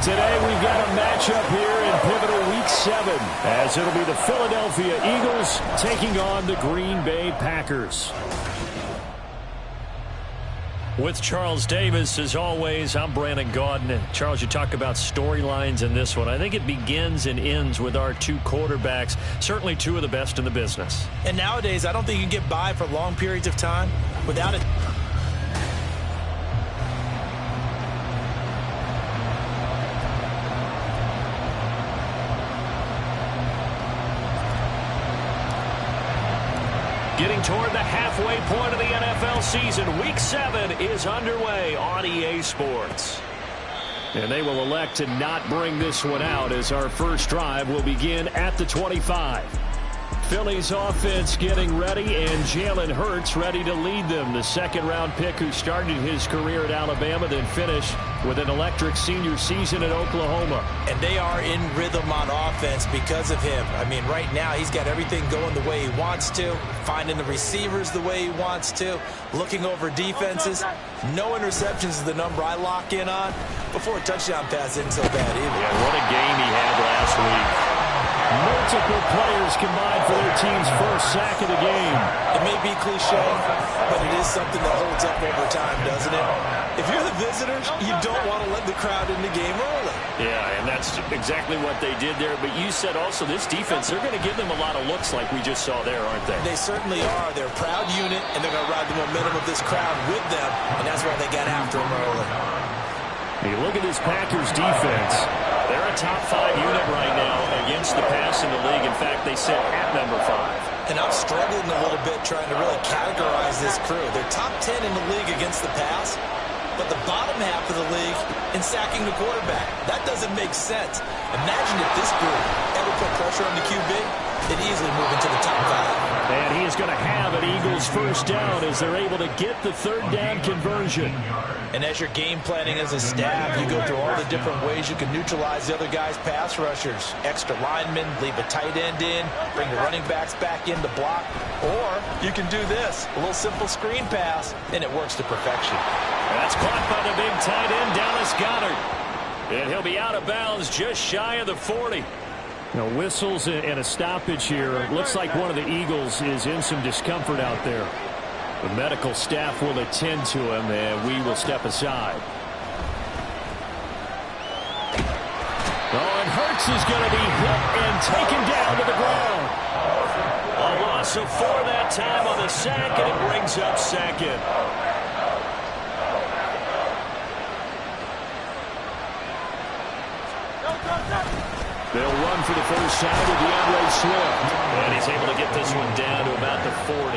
Today we've got a matchup here in pivotal Week 7, as it'll be the Philadelphia Eagles taking on the Green Bay Packers. With Charles Davis, as always, I'm Brandon Gaudin. And Charles, you talk about storylines in this one. I think it begins and ends with our two quarterbacks, certainly two of the best in the business. And nowadays, I don't think you can get by for long periods of time without it. Getting toward the halfway point of the NFL season, Week 7 is underway on EA Sports. And they will elect to not bring this one out, as our first drive will begin at the 25. Philly's offense getting ready, and Jalen Hurts ready to lead them. The second-round pick who started his career at Alabama, then finished with an electric senior season at Oklahoma. And they are in rhythm on offense because of him. I mean, right now he's got everything going the way he wants to, finding the receivers the way he wants to, looking over defenses. No interceptions is the number I lock in on. Before a touchdown pass isn't so bad either. Yeah, what a game he had last week. Multiple players combined for their team's first sack of the game. It may be cliche, but it is something that holds up over time, doesn't it? If you're the visitors, you don't want to let the crowd in the game early. Yeah, and that's exactly what they did there. But you said also this defense, they're going to give them a lot of looks like we just saw there, aren't they? They certainly are. They're a proud unit, and they're going to ride the momentum of this crowd with them, and that's why they got after them early. Hey, look at this Packers defense. They're a top 5 unit right now against the pass in the league. In fact, they sit at number 5. And I'm struggling a little bit trying to really categorize this crew. They're top 10 in the league against the pass, but the bottom half of the league in sacking the quarterback. That doesn't make sense. Imagine if this group ever put pressure on the QB, they'd easily move into the top 5. And he is going to have an Eagles first down as they're able to get the third down conversion. And as you're game planning as a staff, you go through all the different ways you can neutralize the other guy's pass rushers. Extra linemen, leave a tight end in, bring the running backs back in to block. Or you can do this, a little simple screen pass, and it works to perfection. That's caught by the big tight end, Dallas Goedert. And he'll be out of bounds just shy of the 40. Now, whistles and a stoppage here. Looks like one of the Eagles is in some discomfort out there. The medical staff will attend to him, and we will step aside. Oh, and Hurts is going to be hit and taken down to the ground. A loss of 4 that time on the sack, and it brings up second. They'll run for the first time to DeAndre Swift. And he's able to get this one down to about the 40.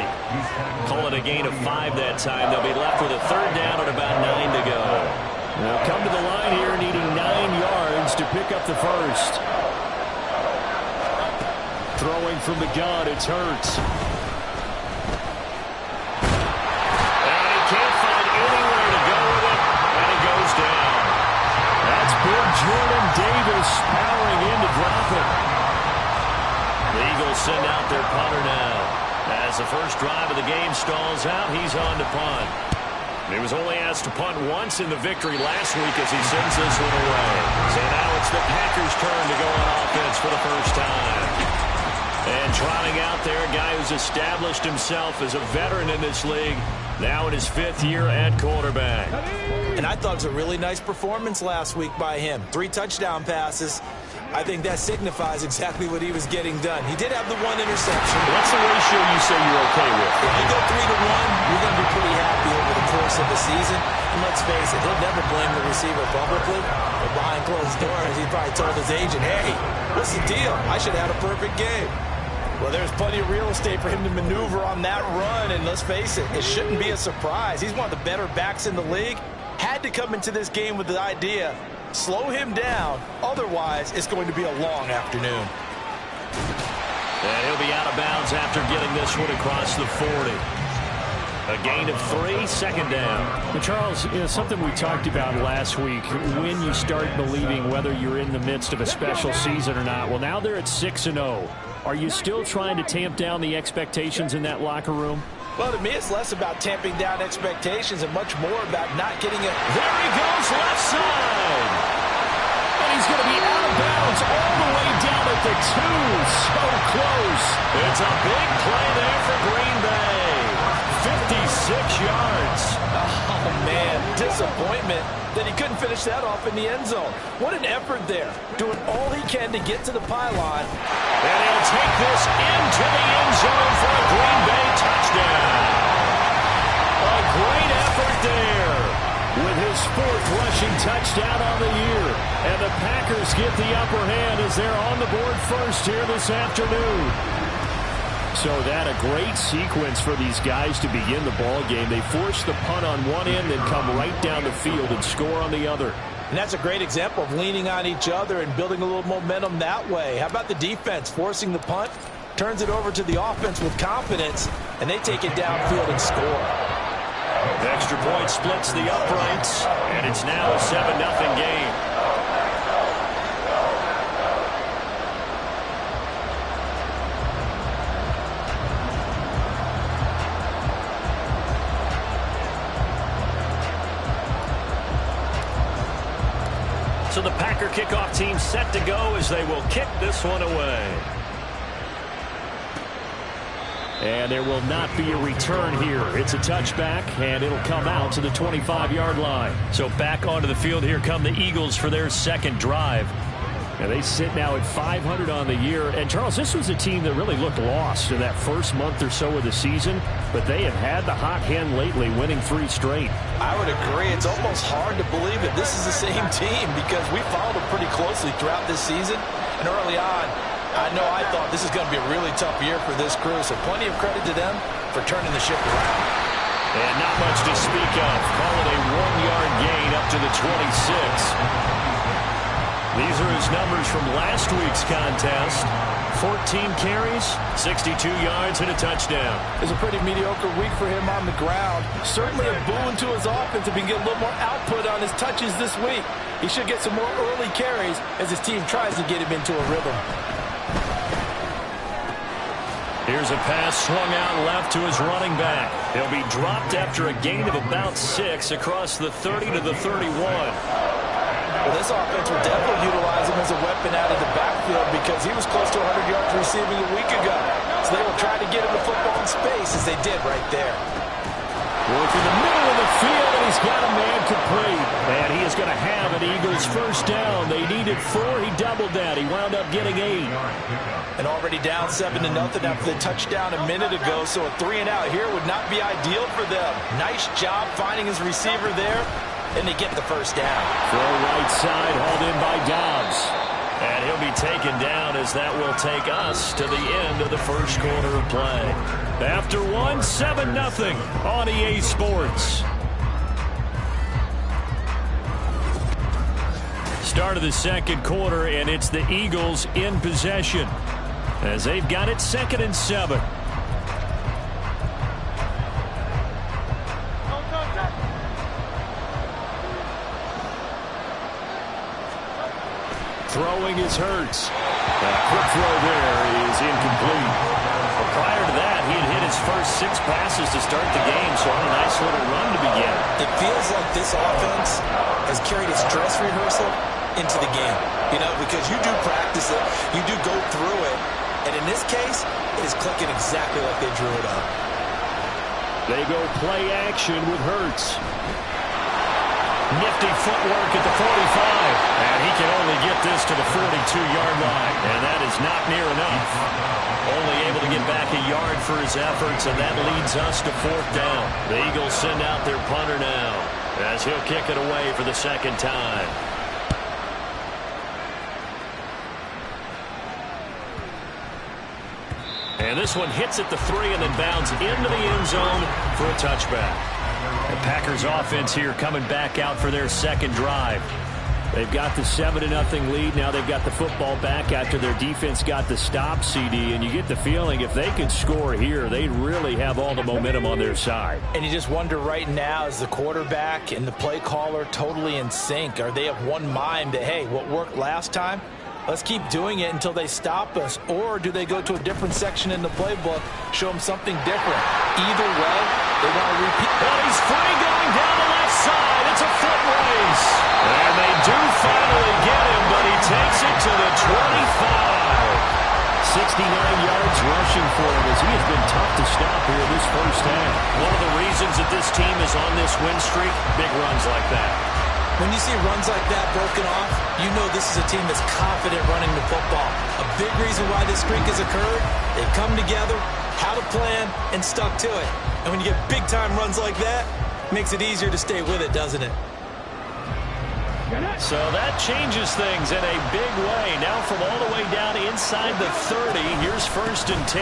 Call it a gain of 5 that time. They'll be left with a third down and about 9 to go. They'll come to the line here needing 9 yards to pick up the first. Throwing from the gun, it's Hurts. And he can't find anywhere to go with it, and it goes down. That's big Jordan Davis powering in to drop it. The Eagles send out their punter now. As the first drive of the game stalls out, he's on to punt. He was only asked to punt once in the victory last week as he sends this one away. So now it's the Packers' turn to go on offense for the first time. And trotting out there, a guy who's established himself as a veteran in this league, now in his 5th year at quarterback. And I thought it was a really nice performance last week by him. 3 touchdown passes. I think that signifies exactly what he was getting done. He did have the 1 interception. What's the ratio you say you're okay with? If you go 3 to 1, you're going to be pretty happy over the course of the season. And let's face it, he'll never blame the receiver publicly. But behind closed doors, he probably told his agent, hey, what's the deal? I should have had a perfect game. Well, there's plenty of real estate for him to maneuver on that run. And let's face it, it shouldn't be a surprise. He's one of the better backs in the league. Had to come into this game with the idea, slow him down. Otherwise, it's going to be a long afternoon. And he'll be out of bounds after getting this one across the 40. A gain of 3, second down. But Charles, something we talked about last week, when you start believing whether you're in the midst of a special season or not. Well, now they're at 6-0. Are you still trying to tamp down the expectations in that locker room? Well, to me, it's less about tamping down expectations and much more about not getting it. There he goes, left side. And Jones all the way down at the 2. So close. It's a big play there for Green Bay. 56 yards. Oh, man, disappointment that he couldn't finish that off in the end zone. What an effort there, doing all he can to get to the pylon. And he'll take this into the end zone for a Green Bay touchdown. A great effort there. With his 4th rushing touchdown on the year. And the Packers get the upper hand as they're on the board first here this afternoon. So that a great sequence for these guys to begin the ball game. They force the punt on one end and come right down the field and score on the other. And that's a great example of leaning on each other and building a little momentum that way. How about the defense forcing the punt, turns it over to the offense with confidence, and they take it downfield and score. The extra point splits the uprights, and it's now a 7-0 game. So the Packer kickoff team set to go as they will kick this one away. And there will not be a return here. It's a touchback, and it'll come out to the 25-yard line. So back onto the field, here come the Eagles for their second drive. And they sit now at 500 on the year. And, Charles, this was a team that really looked lost in that first month or so of the season. But they have had the hot hand lately, winning 3 straight. I would agree. It's almost hard to believe that this is the same team because we followed them pretty closely throughout this season. And early on, I thought this is going to be a really tough year for this crew. So plenty of credit to them for turning the ship around. And not much to speak of. Call it a 1-yard gain up to the 26. These are his numbers from last week's contest. 14 carries, 62 yards, and a touchdown. It's a pretty mediocre week for him on the ground. Certainly a boon to his offense if he can get a little more output on his touches this week. He should get some more early carries as his team tries to get him into a rhythm. Here's a pass swung out left to his running back. He'll be dropped after a gain of about 6 across the 30 to the 31. Well, this offense will definitely utilize him as a weapon out of the backfield because he was close to 100 yards receiving a week ago. So they will try to get him the football in space as they did right there. Working the middle of the field, and he's got a man complete. And he is going to have an Eagles first down. They needed 4. He doubled that. He wound up getting 8. And already down 7-0 after the touchdown a minute ago. So a 3-and-out here would not be ideal for them. Nice job finding his receiver there. And they get the first down. Throw right side, hauled in by Dobbs. And he'll be taken down as that will take us to the end of the first quarter of play. After 7-0 on EA Sports. Start of the second quarter, and it's the Eagles in possession as they've got it 2nd and 7. Throwing is Hurts. A quick throw there is incomplete. Well, prior to that, he had hit his first 6 passes to start the game, so on a nice little run to begin. It feels like this offense has carried its dress rehearsal into the game. You know, because you do practice it, you do go through it, and in this case, it is clicking exactly like they drew it up. They go play action with Hurts. Nifty footwork at the 45. And he can only get this to the 42-yard line. And that is not near enough. Only able to get back a yard for his efforts, and that leads us to 4th down. The Eagles send out their punter now as he'll kick it away for the second time. And this one hits at the 3 and then bounds into the end zone for a touchback. The Packers offense here coming back out for their second drive. They've got the 7-0 lead. Now they've got the football back after their defense got the stop, CD. And you get the feeling if they could score here, they really have all the momentum on their side. And you just wonder right now, is the quarterback and the play caller totally in sync? Are they of one mind that, hey, what worked last time? Let's keep doing it until they stop us. Or do they go to a different section in the playbook, show them something different? Either way, they want to repeat. Well, he's free going down the left side. It's a foot race. And they do finally get him, but he takes it to the rushing for him as he has been tough to stop here this first half. One of the reasons that this team is on this win streak, big runs like that. When you see runs like that broken off, you know this is a team that's confident running the football. A big reason why this streak has occurred, they've come together, had a plan, and stuck to it. And when you get big-time runs like that, it makes it easier to stay with it, doesn't it? So that changes things in a big way. Now from all the way down inside the 30, here's 1st and 10.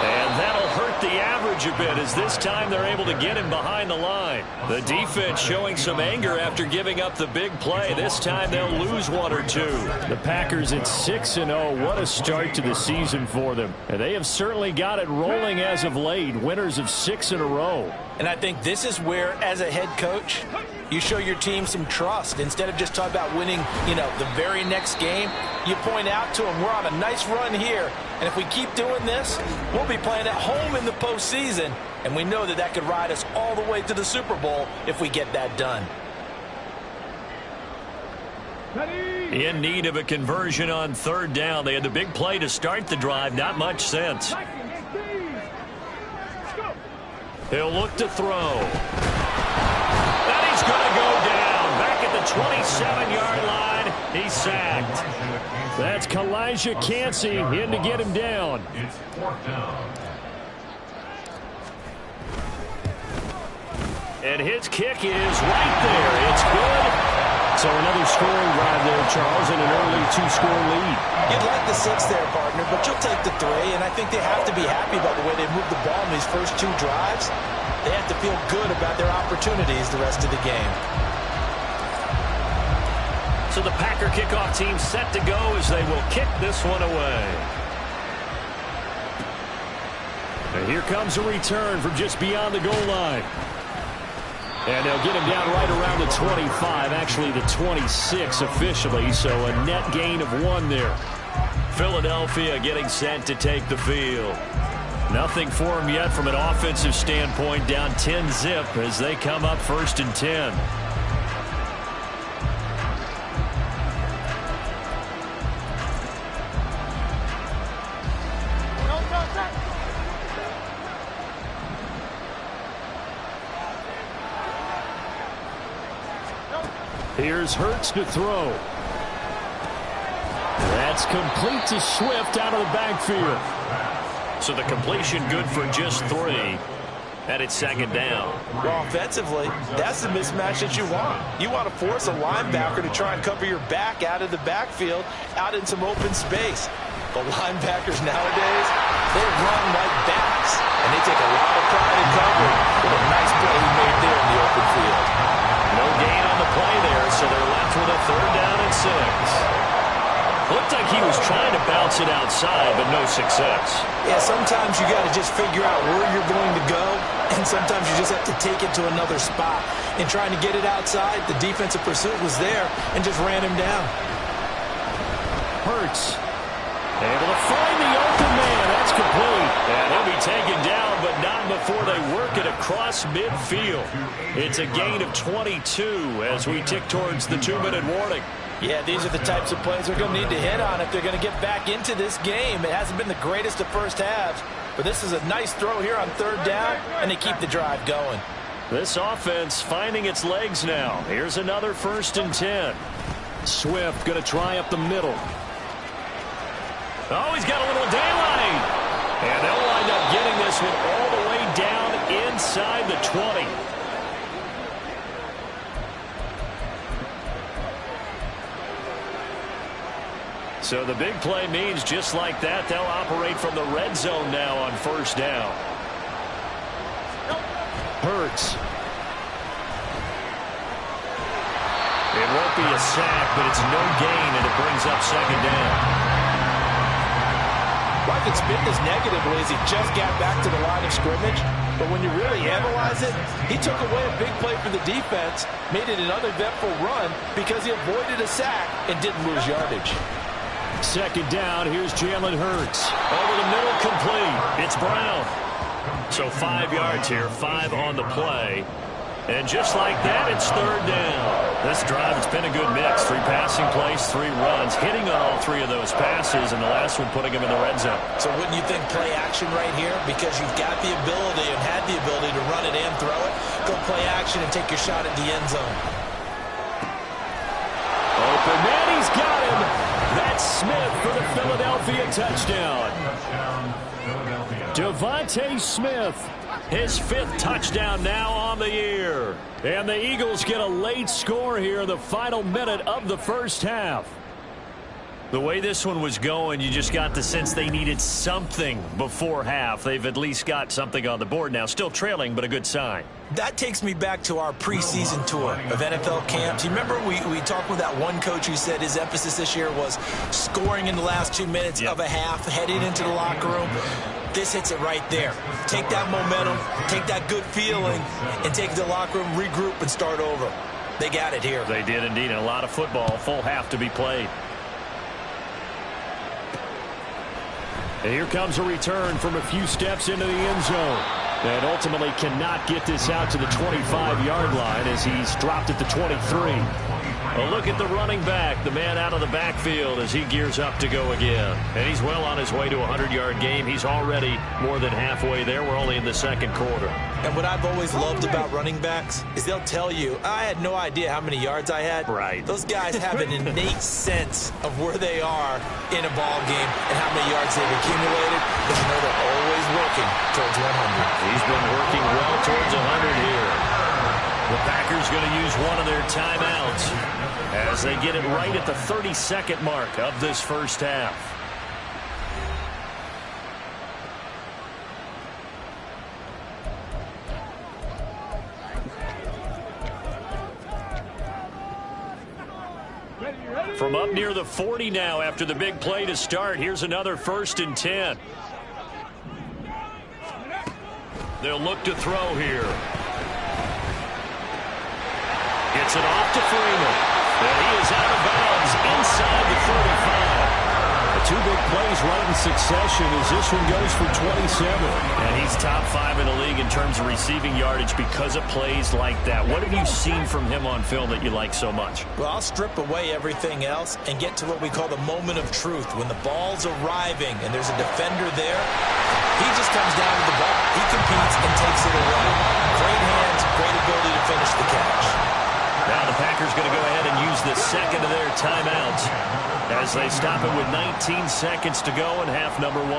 And that'll hurt the average a bit as this time they're able to get him behind the line. The defense showing some anger after giving up the big play. This time they'll lose one or two. The Packers at 6-0. What a start to the season for them. And they have certainly got it rolling as of late. Winners of 6 in a row. And I think this is where, as a head coach, you show your team some trust. Instead of just talking about winning, the very next game, you point out to them, we're on a nice run here. And if we keep doing this, we'll be playing at home in the postseason. And we know that could ride us all the way to the Super Bowl if we get that done. In need of a conversion on 3rd down. They had the big play to start the drive. Not much sense. He'll look to throw. And he's going to go down. Back at the 27-yard line. He's sacked. That's Kalijah Kancey in to get him down. And his kick is right there. It's good. So another scoring drive there, Charles, and an early 2-score lead. You'd like the 6 there, partner, but you'll take the 3, and I think they have to be happy about the way they moved the ball in these first 2 drives. They have to feel good about their opportunities the rest of the game. So the Packer kickoff team set to go as they will kick this one away. And here comes a return from just beyond the goal line. And they'll get him down right around the 25, actually the 26 officially, so a net gain of 1 there. Philadelphia getting set to take the field. Nothing for him yet from an offensive standpoint, down 10-zip as they come up 1st and 10. Here's Hurts to throw. That's complete to Swift out of the backfield. So the completion good for just 3. And it's 2nd down. Well, offensively, that's the mismatch that you want. You want to force a linebacker to try and cover your back out of the backfield, out in some open space. The linebackers nowadays, they run like bats, and they take a lot of pride in covering. What a nice play he made there in the open field. No gain on the play there, so they're left with a 3rd down and 6. Looked like he was trying to bounce it outside, but no success. Yeah, sometimes you got to just figure out where you're going to go, and sometimes you just have to take it to another spot. In trying to get it outside, the defensive pursuit was there and just ran him down. Hurts able to find the open man. That's complete. And he'll be taken down, but not before they work it across midfield. It's a gain of 22 as we tick towards the 2-minute warning. Yeah, these are the types of plays they're going to need to hit on if they're going to get back into this game. It hasn't been the greatest of first halves, but this is a nice throw here on 3rd down, and they keep the drive going. This offense finding its legs now. Here's another 1st and 10. Swift going to try up the middle. Oh, he's got a little daylight. And they'll wind up getting this one all the way down inside the 20. So the big play means just like that, they'll operate from the red zone now on 1st down. Hurts. It won't be a sack, but it's no gain, and it brings up 2nd down. Well, I could spin this negatively as he just got back to the line of scrimmage, but when you really analyze it, he took away a big play for the defense, made it an uneventful run because he avoided a sack and didn't lose yardage. 2nd down, here's Jalen Hurts. Over the middle, complete. It's Brown. So 5 yards here, 5 on the play. And just like that, it's third down. This drive, it's been a good mix. 3 passing plays, 3 runs, hitting on all 3 of those passes, and the last one putting him in the red zone. So wouldn't you think play action right here? Because you've got the ability and had the ability to run it and throw it. Go play action and take your shot at the end zone. Open man, he's got him. That's Smith for the Philadelphia touchdown. Devontae Smith, his 5th touchdown now on the year. And the Eagles get a late score here in the final minute of the first half. The way this one was going, you just got the sense they needed something before half. They've at least got something on the board now. Still trailing, but a good sign. That takes me back to our preseason tour of NFL camps. You remember we talked with that one coach who said his emphasis this year was scoring in the last 2 minutes of a half, heading into the locker room. This hits it right there. Take that momentum, take that good feeling, and take it to the locker room, regroup, and start over. They got it here. They did indeed, and a lot of football, full half to be played. And here comes a return from a few steps into the end zone. And ultimately cannot get this out to the 25-yard line as he's dropped at the 23. A look at the running back, the man out of the backfield as he gears up to go again. And he's well on his way to a 100-yard game. He's already more than halfway there. We're only in the second quarter. And what I've always loved about running backs is they'll tell you, I had no idea how many yards I had. Right. Those guys have an innate sense of where they are in a ball game and how many yards they've accumulated, because you know they're always working towards 100. He's been working well towards 100 here. The Packers going to use one of their timeouts as they get it right at the 32nd mark of this first half. From up near the 40 now after the big play to start, here's another 1st and 10. They'll look to throw here. Gets it off to Freeman. And he is out of bounds inside the 35. The 2 big plays right in succession as this one goes for 27. And he's top 5 in the league in terms of receiving yardage because of plays like that. What have you seen from him on film that you like so much? Well, I'll strip away everything else and get to what we call the moment of truth. When the ball's arriving and there's a defender there, he just comes down to the ball. He competes and takes it away. Great hands, great ability to finish the catch. Now the Packers going to go ahead and use the second of their timeouts as they stop it with 19 seconds to go in half number 1.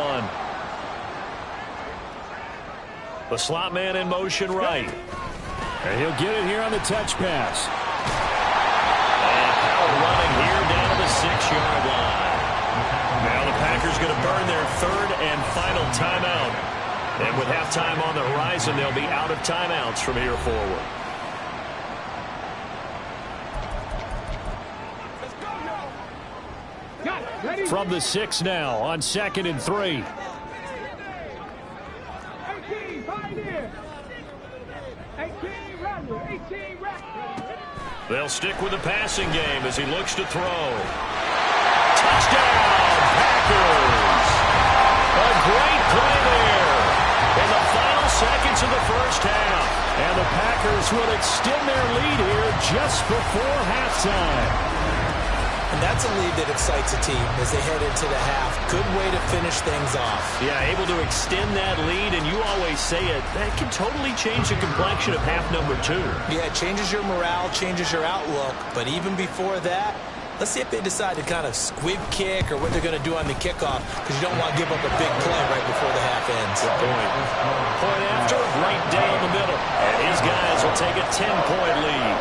The slot man in motion right. And he'll get it here on the touch pass. And power running here down to the 6-yard line. Now the Packers going to burn their 3rd and final timeout. And with halftime on the horizon, they'll be out of timeouts from here forward. From the 6 now on 2nd and 3. They'll stick with the passing game as he looks to throw. Touchdown, Packers! A great play there in the final seconds of the first half. And the Packers will extend their lead here just before halftime. And that's a lead that excites a team as they head into the half. Good way to finish things off. Yeah, able to extend that lead, and you always say it, that can totally change the complexion of half number 2. Yeah, it changes your morale, changes your outlook. But even before that, let's see if they decide to kind of squib kick or what they're going to do on the kickoff, because you don't want to give up a big play right before the half ends. Good point. Point after, right down the middle. And his guys will take a 10-point lead.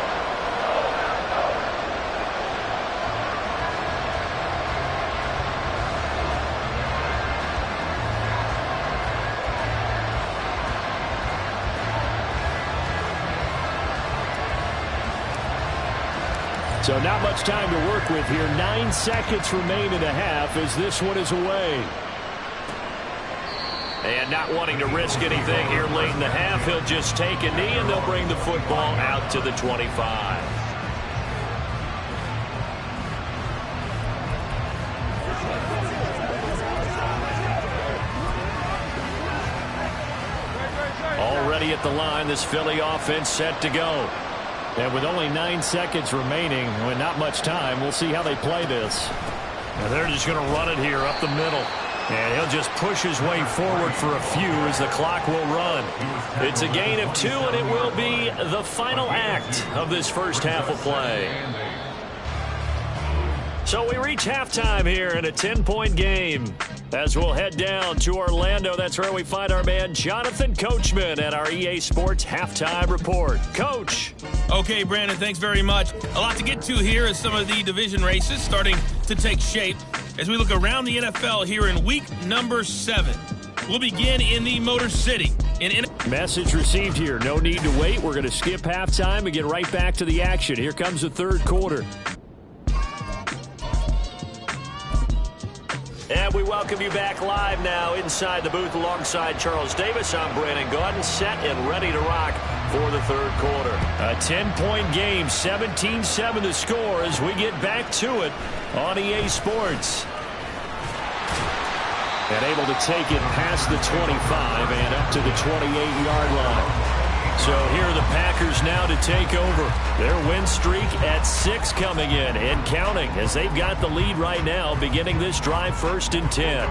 So not much time to work with here. 9 seconds remain in the half as this one is away. And not wanting to risk anything here late in the half, he'll just take a knee and they'll bring the football out to the 25. ready at the line. This Philly offense set to go. And with only 9 seconds remaining, with not much time, we'll see how they play this. And they're just going to run it here up the middle. And he'll just push his way forward for a few as the clock will run. It's a gain of 2, and it will be the final act of this first half of play. So we reach halftime here in a 10-point game. As we'll head down to Orlando, that's where we find our man Jonathan Coachman at our EA Sports Halftime Report. Coach. Okay, Brandon, thanks very much. A lot to get to here as some of the division races starting to take shape as we look around the NFL here in week number 7. We'll begin in the Motor City. Message received here. No need to wait. We're going to skip halftime and get right back to the action. Here comes the third quarter. And we welcome you back live now inside the booth alongside Charles Davis. I'm Brandon Gaudin, set and ready to rock for the third quarter. A 10-point game, 17-7 the score as we get back to it on EA Sports. And able to take it past the 25 and up to the 28-yard line. So here are the Packers now to take over. Their win streak at 6 coming in and counting as they've got the lead right now beginning this drive 1st and 10.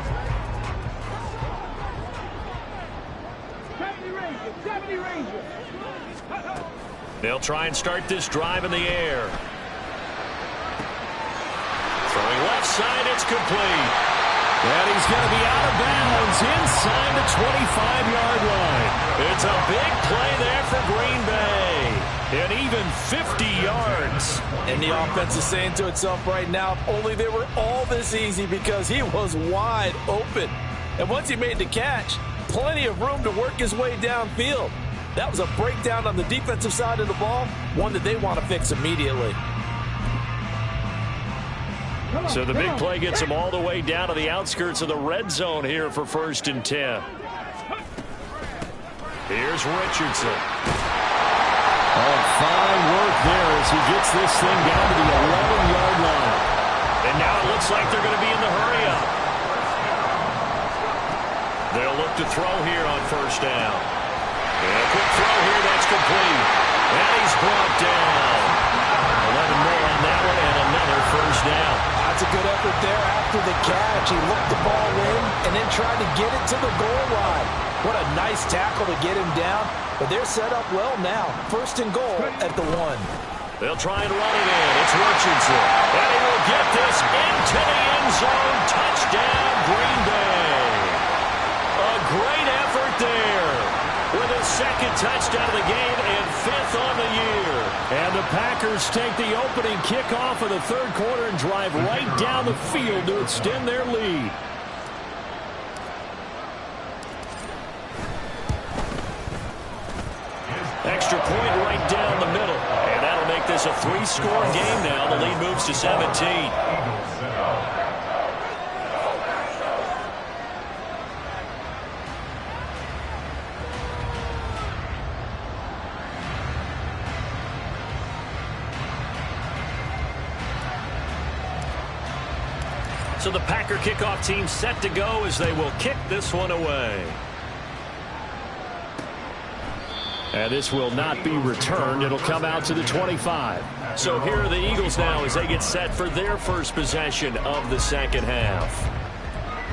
They'll try and start this drive in the air. Throwing left side, it's complete. And he's going to be out of bounds inside the 25-yard line. It's a big play there for Green Bay. And even 50 yards. And the offense is saying to itself right now, if only they were all this easy, because he was wide open. And once he made the catch, plenty of room to work his way downfield. That was a breakdown on the defensive side of the ball, one that they want to fix immediately. So the big play gets them all the way down to the outskirts of the red zone here for 1st and 10. Here's Richardson. Oh, fine work there as he gets this thing down to the 11-yard line. And now it looks like they're going to be in the hurry-up. They'll look to throw here on 1st down. And a quick throw here, that's complete. And he's brought down. 11 more on that one, and another 1st down. That's a good effort there after the catch. He looked the ball in and then tried to get it to the goal line. What a nice tackle to get him down. But they're set up well now. 1st and goal at the 1. They'll try and run it in. It's Richardson. And he will get this into the end zone. Touchdown, Green Bay. A great effort there. With his 2nd touchdown of the game and 5th on the year. And the Packers take the opening kickoff of the third quarter and drive right down the field to extend their lead. Extra point right down the middle. And that'll make this a 3-score game now. The lead moves to 17. So the Packer kickoff team set to go as they will kick this one away. And this will not be returned. It'll come out to the 25. So here are the Eagles now as they get set for their first possession of the second half.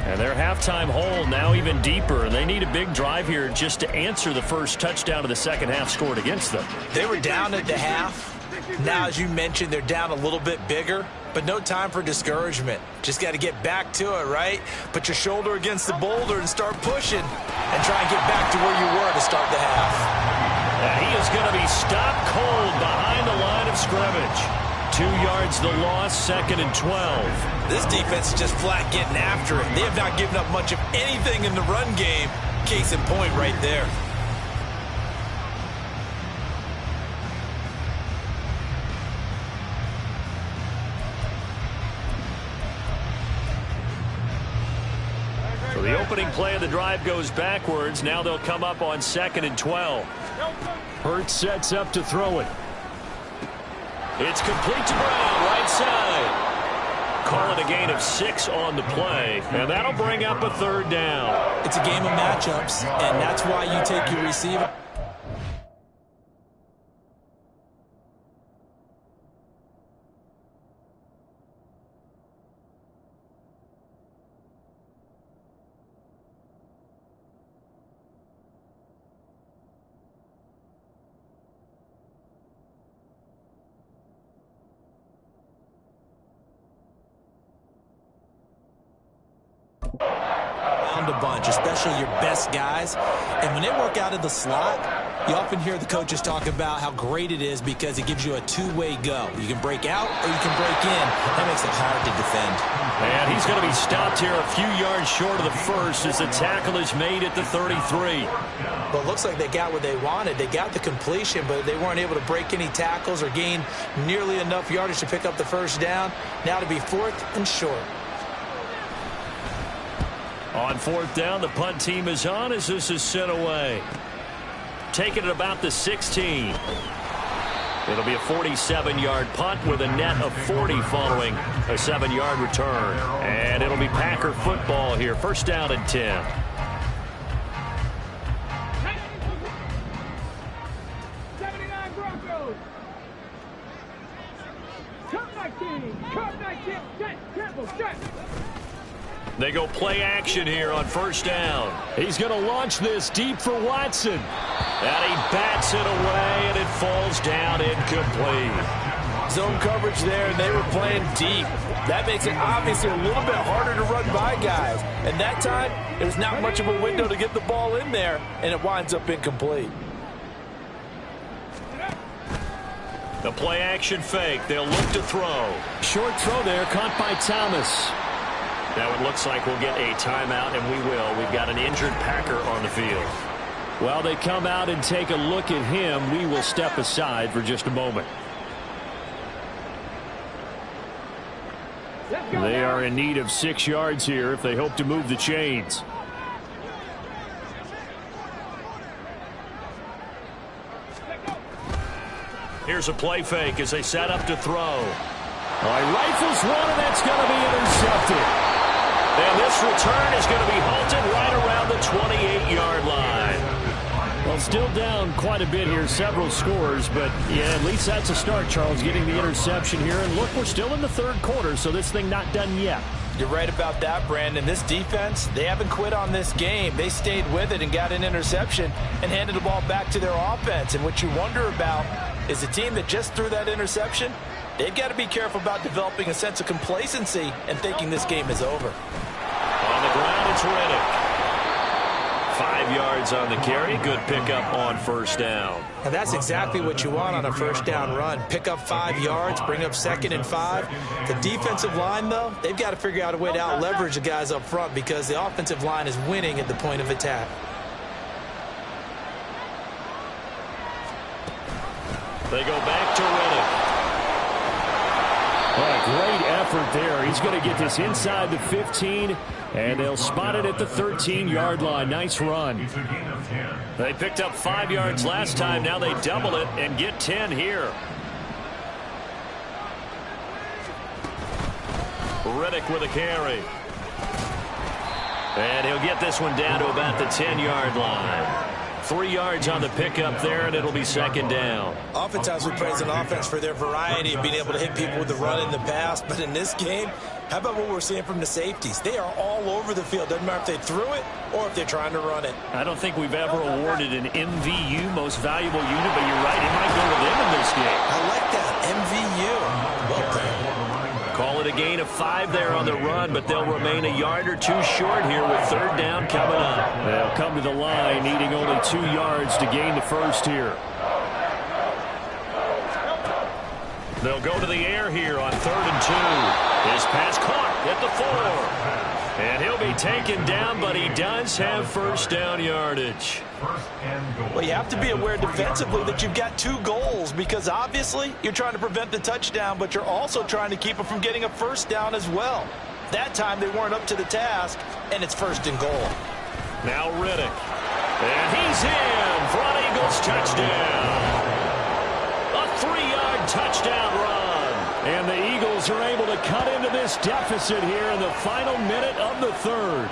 And their halftime hole now even deeper. And they need a big drive here just to answer the first touchdown of the second half scored against them. They were down at the half. Now, as you mentioned, they're down a little bit bigger, but no time for discouragement. Just got to get back to it, right? Put your shoulder against the boulder and start pushing and try and get back to where you were to start the half. And he is going to be stopped cold behind the line of scrimmage. 2 yards the loss, 2nd and 12. This defense is just flat getting after it. They have not given up much of anything in the run game. Case in point right there. The opening play of the drive goes backwards. Now they'll come up on 2nd and 12. Hurts sets up to throw it. It's complete to Brown, right side. Call it a gain of 6 on the play, and that'll bring up a 3rd down. It's a game of matchups, and that's why you take your receiver. around a bunch, especially your best guys. And when they work out of the slot, you often hear the coaches talk about how great it is because it gives you a two-way go. You can break out or you can break in. That makes it hard to defend. And he's going to be stopped here a few yards short of the first as the tackle is made at the 33. Well, it looks like they got what they wanted. They got the completion, but they weren't able to break any tackles or gain nearly enough yardage to pick up the first down. Now to be 4th and short. On 4th down, the punt team is on as this is sent away. Taking it about the 16. It'll be a 47-yard punt with a net of 40 following a 7-yard return. And it'll be Packer football here. First down and 10. They go play action here on first down. He's going to launch this deep for Watson. And he bats it away, and it falls down incomplete. Zone coverage there, and they were playing deep. That makes it obviously a little bit harder to run by guys. And that time, there's not much of a window to get the ball in there, and it winds up incomplete. The play action fake. They'll look to throw. Short throw there, caught by Thomas. Now it looks like we'll get a timeout, and we will. We've got an injured Packer on the field. While they come out and take a look at him, we will step aside for just a moment. They are in need of 6 yards here if they hope to move the chains. Here's a play fake as they set up to throw. All right, rifles one, and that's going to be intercepted. And this return is going to be halted right around the 28-yard line. Well, still down quite a bit here, several scores, but yeah, at least that's a start, Charles, getting the interception here. And look, we're still in the third quarter, so this thing not done yet. You're right about that, Brandon. This defense, they haven't quit on this game. They stayed with it and got an interception and handed the ball back to their offense. And what you wonder about is a team that just threw that interception, they've got to be careful about developing a sense of complacency and thinking this game is over. On the ground, it's Riddick. 5 yards on the carry. Good pickup on first down. And that's exactly what you want on a first down run. Pick up 5 yards, bring up 2nd and 5. The defensive line, though, they've got to figure out a way to out-leverage the guys up front because the offensive line is winning at the point of attack. They go back to Riddick. What a great effort there. He's going to get this inside the 15, and they'll spot it at the 13-yard line. Nice run. They picked up 5 yards last time. Now they double it and get 10 here. Riddick with a carry. And he'll get this one down to about the 10-yard line. 3 yards on the pickup there, and it'll be second down. Oftentimes we praise an offense for their variety of being able to hit people with the run in the pass, but in this game, how about what we're seeing from the safeties? They are all over the field. Doesn't matter if they threw it or if they're trying to run it. I don't think we've ever awarded an MVU, most valuable unit, but you're right, it might go to them in this game. I like that, MVU. Well done. Call it a gain of 5 there on the run, but they'll remain a yard or 2 short here with third down coming up. They'll come to the line, needing only 2 yards to gain the first here. They'll go to the air here on 3rd and 2. His pass caught at the 4. And he'll be taken down, but he does have first down yardage. Well, you have to be aware defensively that you've got 2 goals because obviously you're trying to prevent the touchdown, but you're also trying to keep it from getting a first down as well. That time they weren't up to the task, and it's 1st and goal. Now Riddick. And he's in for an Eagles touchdown. A 3-yard touchdown run. And the Eagles are able to cut into this deficit here in the final minute of the third.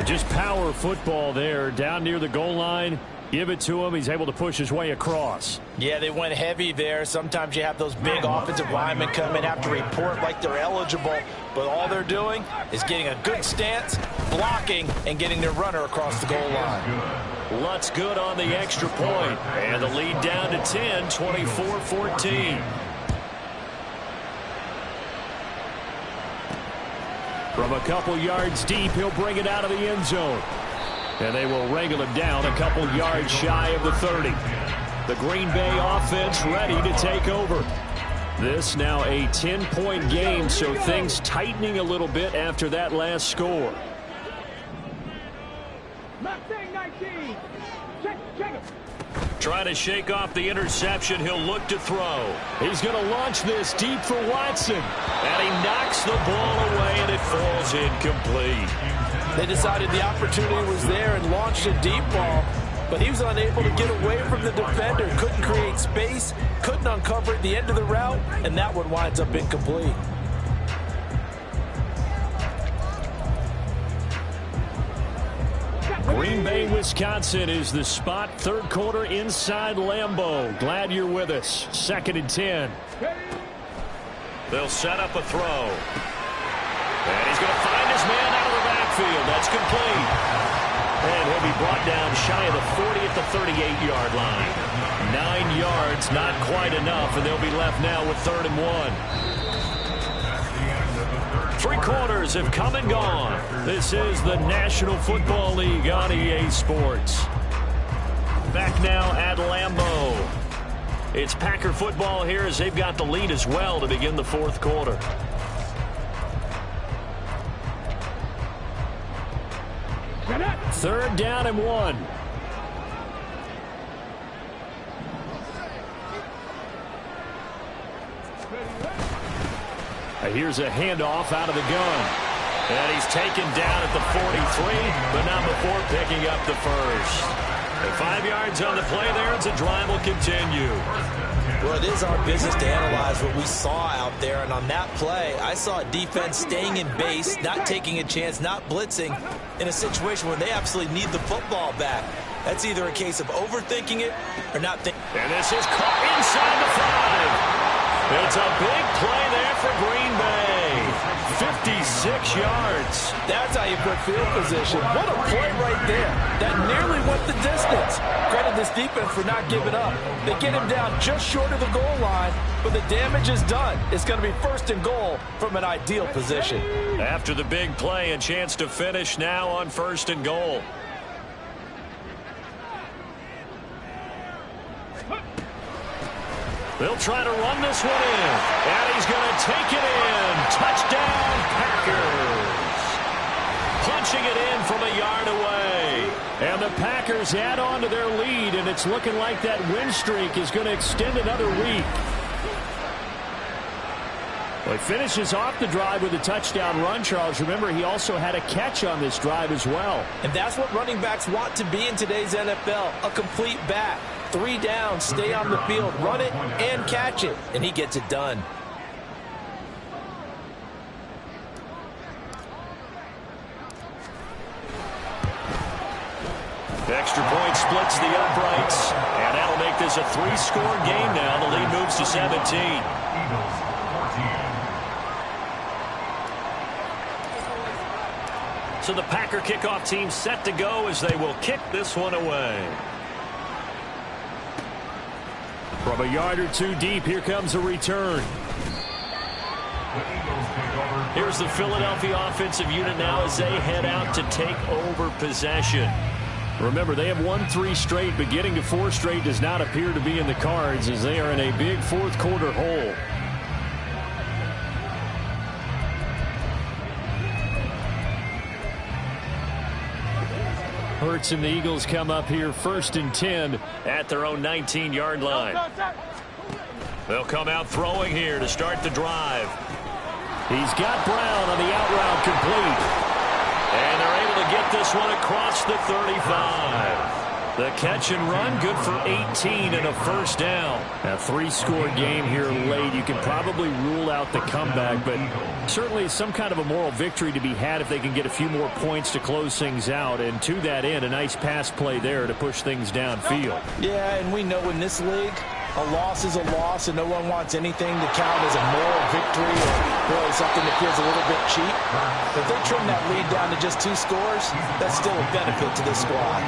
Just power football there down near the goal line. Give it to him. He's able to push his way across. Yeah, they went heavy there. Sometimes you have those big offensive linemen come in, have to report like they're eligible. But all they're doing is getting a good stance, blocking, and getting their runner across the goal line. Lutz good on the extra point. And the lead down to 10, 24-14. From a couple yards deep, he'll bring it out of the end zone. And they will wrangle him down a couple yards shy of the 30. The Green Bay offense ready to take over. This now a 10-point game, so things tightening a little bit after that last score. Trying to shake off the interception. He'll look to throw. He's going to launch this deep for Watson. And he knocks the ball away, and it falls incomplete. They decided the opportunity was there and launched a deep ball, but he was unable to get away from the defender. Couldn't create space, couldn't uncover at the end of the route, and that one winds up incomplete. Green Bay, Wisconsin is the spot. Third quarter inside Lambeau. Glad you're with us. 2nd and 10. They'll set up a throw. And he's going to find his man out of the backfield. That's complete. And he'll be brought down shy of the 40 at the 38-yard line. 9 yards, not quite enough, and they'll be left now with 3rd and 1. 3 quarters have come and gone. This is the National Football League on EA Sports. Back now at Lambeau. It's Packer football here as they've got the lead as well to begin the 4th quarter. Third down and 1. Here's a handoff out of the gun. And he's taken down at the 43, but not before picking up the first. And 5 yards on the play there, and the drive will continue. Well, it is our business to analyze what we saw out there, and on that play, I saw a defense staying in base, not taking a chance, not blitzing, in a situation where they absolutely need the football back. That's either a case of overthinking it or not thinking. And this is caught inside the 5. It's a big play there for Green Bay. 56 yards. That's how you put field position. What a play right there. That nearly went the distance. Credit this defense for not giving up. They get him down just short of the goal line, but the damage is done. It's going to be 1st and goal from an ideal position. After the big play, a chance to finish now on 1st and goal. They'll try to run this one in. And he's going to take it in. Touchdown, Packers. Punching it in from a yard away. And the Packers add on to their lead, and it's looking like that win streak is going to extend another week. Well, he finishes off the drive with a touchdown run, Charles. Remember, he also had a catch on this drive as well. And that's what running backs want to be in today's NFL, a complete back. 3 down, stay on the field, run it, and catch it. And he gets it done. Extra point splits the uprights. And that'll make this a 3-score game now. The lead moves to 17. So the Packer kickoff team set to go as they will kick this one away. From a yard or 2 deep, here comes a return. Here's the Philadelphia offensive unit now as they head out to take over possession. Remember, they have won 3 straight, but getting to 4 straight does not appear to be in the cards as they are in a big 4th quarter hole. Hurts and the Eagles come up here 1st and 10 at their own 19-yard line. They'll come out throwing here to start the drive. He's got Brown on the out route complete. And they're able to get this one across the 35. The catch and run, good for 18 and a 1st down. A 3-score game here late. You can probably rule out the comeback, but certainly some kind of a moral victory to be had if they can get a few more points to close things out. And to that end, a nice pass play there to push things downfield. Yeah, and we know in this league, a loss is a loss, and no one wants anything to count as a moral victory or really something that feels a little bit cheap. If they trim that lead down to just 2 scores, that's still a benefit to this squad.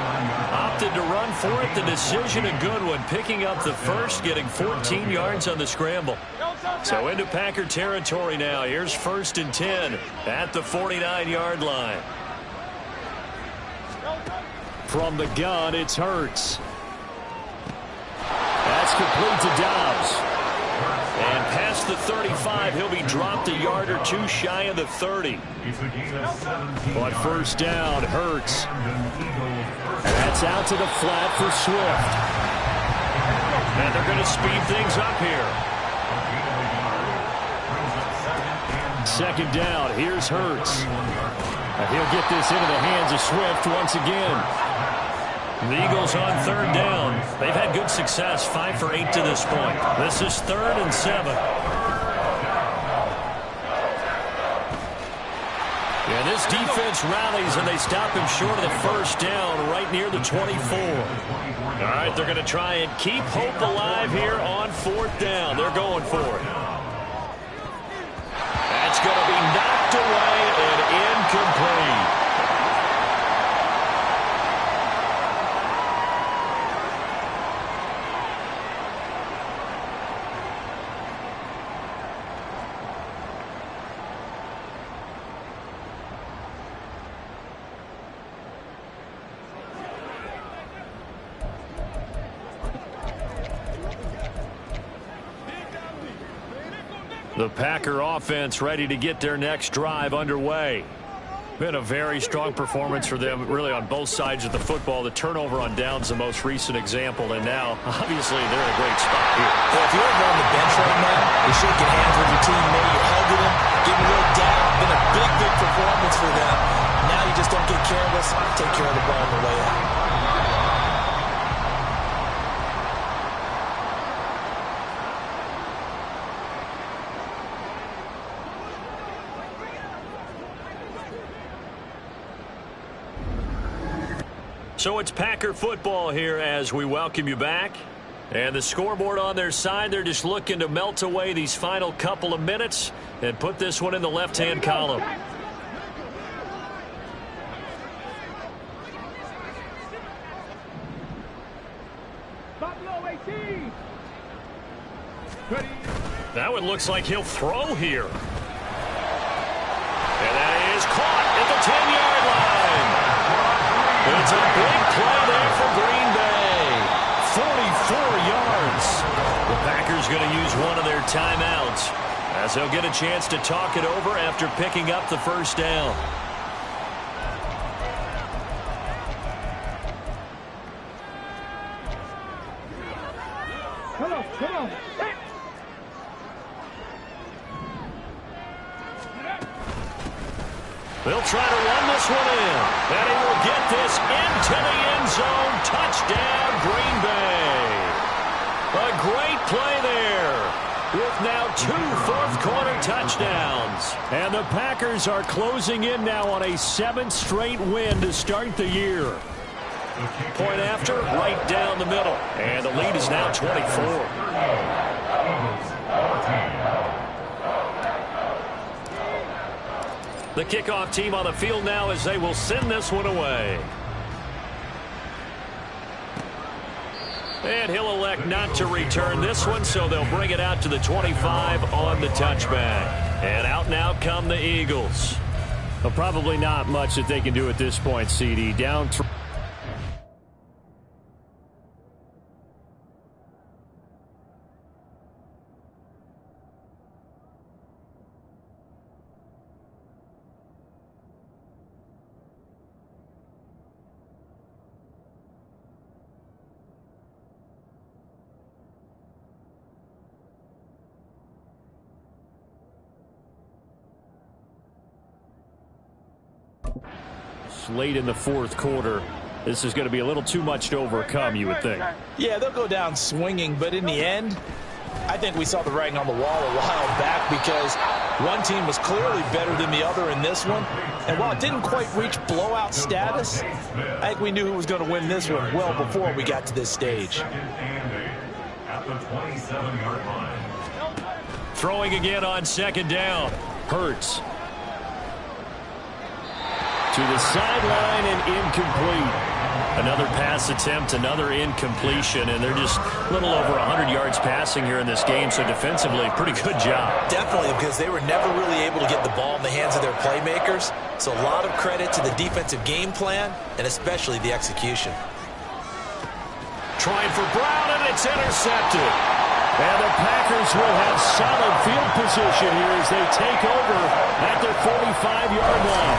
opted to run for it. The decision a good one. Picking up the first, getting 14 yards on the scramble. So into Packer territory now. Here's 1st and 10 at the 49-yard line. From the gun, it's Hurts. That's complete to Dobbs. And past the 35, he'll be dropped a yard or two shy of the 30. But 1st down, Hurts. And that's out to the flat for Swift. And they're going to speed things up here. 2nd down, here's Hurts. And he'll get this into the hands of Swift once again. The Eagles on 3rd down. They've had good success, 5 for 8 to this point. This is 3rd and 7. And this defense rallies, and they stop him short of the 1st down right near the 24. All right, they're going to try and keep hope alive here on 4th down. They're going for it. That's going to be knocked away and incomplete. The Packer offense ready to get their next drive underway. Been a very strong performance for them, really, on both sides of the football. The turnover on downs, the most recent example, and now, obviously, they're in a great spot here. Well, if you're over on the bench right now, you're shaking hands with your teammate, you're hugging him, giving a little dab. Been a big, big performance for them. Now you just don't get careless. Take care of the ball on the way out. So it's Packer football here as we welcome you back. And the scoreboard on their side, they're just looking to melt away these final couple of minutes and put this one in the left-hand column. That one looks like he'll throw here. And that is caught at the 10-yard line. It's a big play there for Green Bay. 44 yards. The Packers going to use one of their timeouts as they'll get a chance to talk it over after picking up the 1st down. Come on. They'll try to run this one in. And he will get this into the end zone. Touchdown, Green Bay. A great play there with now 2 fourth-quarter touchdowns. And the Packers are closing in now on a 7th straight win to start the year. Point after, right down the middle. And the lead is now 24. The kickoff team on the field now as they will send this one away. And he'll elect not to return this one, so they'll bring it out to the 25 on the touchback. And out now come the Eagles. Well, probably not much that they can do at this point, CD. Down 3. Late in the 4th quarter. This is going to be a little too much to overcome, you would think. Yeah, they'll go down swinging, but in the end, I think we saw the writing on the wall a while back because one team was clearly better than the other in this one. And while it didn't quite reach blowout status, I think we knew who was going to win this one well before we got to this stage. Throwing again on 2nd down. Hurts. To the sideline and incomplete. Another pass attempt, another incompletion, and they're just a little over 100 yards passing here in this game, so defensively, pretty good job. Definitely, because they were never really able to get the ball in the hands of their playmakers, so a lot of credit to the defensive game plan, and especially the execution. Trying for Brown, and it's intercepted. And the Packers will have solid field position here as they take over at their 45-yard line.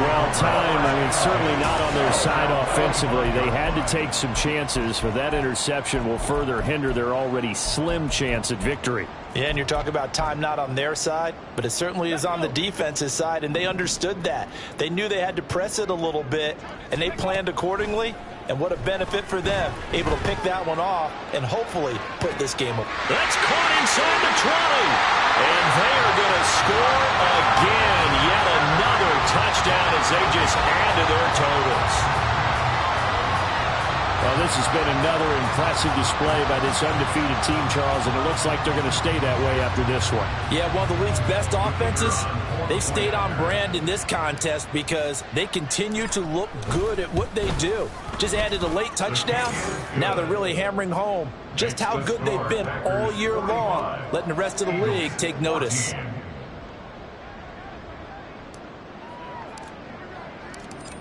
Well, time, certainly not on their side offensively. They had to take some chances, but that interception will further hinder their already slim chance at victory. Yeah, and you're talking about time not on their side, but it certainly is on the defense's side, and they understood that. They knew they had to press it a little bit, and they planned accordingly. And what a benefit for them, able to pick that one off and hopefully put this game up. That's caught inside the 20. And they are going to score again. Yet another touchdown as they just add to their totals. Well, this has been another impressive display by this undefeated team, Charles, and it looks like they're going to stay that way after this one. Yeah, one of the league's best offenses. They stayed on brand in this contest because they continue to look good at what they do. Just added a late touchdown. Now they're really hammering home just how good they've been all year long, letting the rest of the league take notice.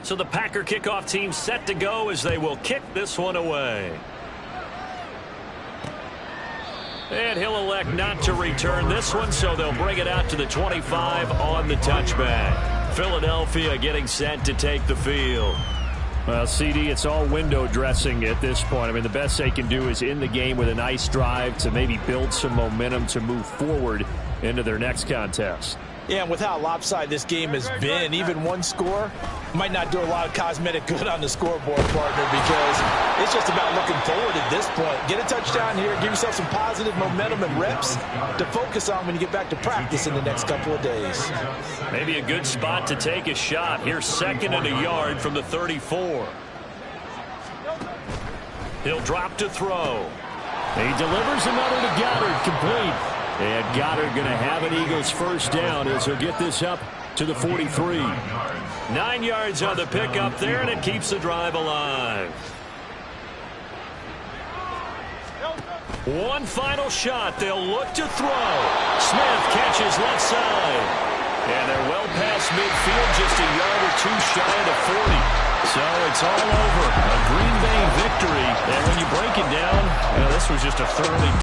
So the Packer kickoff team set to go as they will kick this one away. And he'll elect not to return this one, so they'll bring it out to the 25 on the touchback. Philadelphia getting set to take the field. Well, CD, it's all window dressing at this point. The best they can do is in the game with a nice drive to maybe build some momentum to move forward into their next contest. Yeah, and with how lopsided this game has been, even one score might not do a lot of cosmetic good on the scoreboard, partner, because it's just about looking forward at this point. Get a touchdown here, give yourself some positive momentum and reps to focus on when you get back to practice in the next couple of days. Maybe a good spot to take a shot. Here's 2nd and a yard from the 34. He'll drop to throw. He delivers another to Goddard, complete. And Goddard going to have an Eagles first down as he'll get this up to the 43. 9 yards on the pickup there, and it keeps the drive alive. One final shot. They'll look to throw. Smith catches left side. And they're well past midfield, just a yard or two shy of the 40. So it's all over. A Green Bay victory. And when you break it down, this was just a thoroughly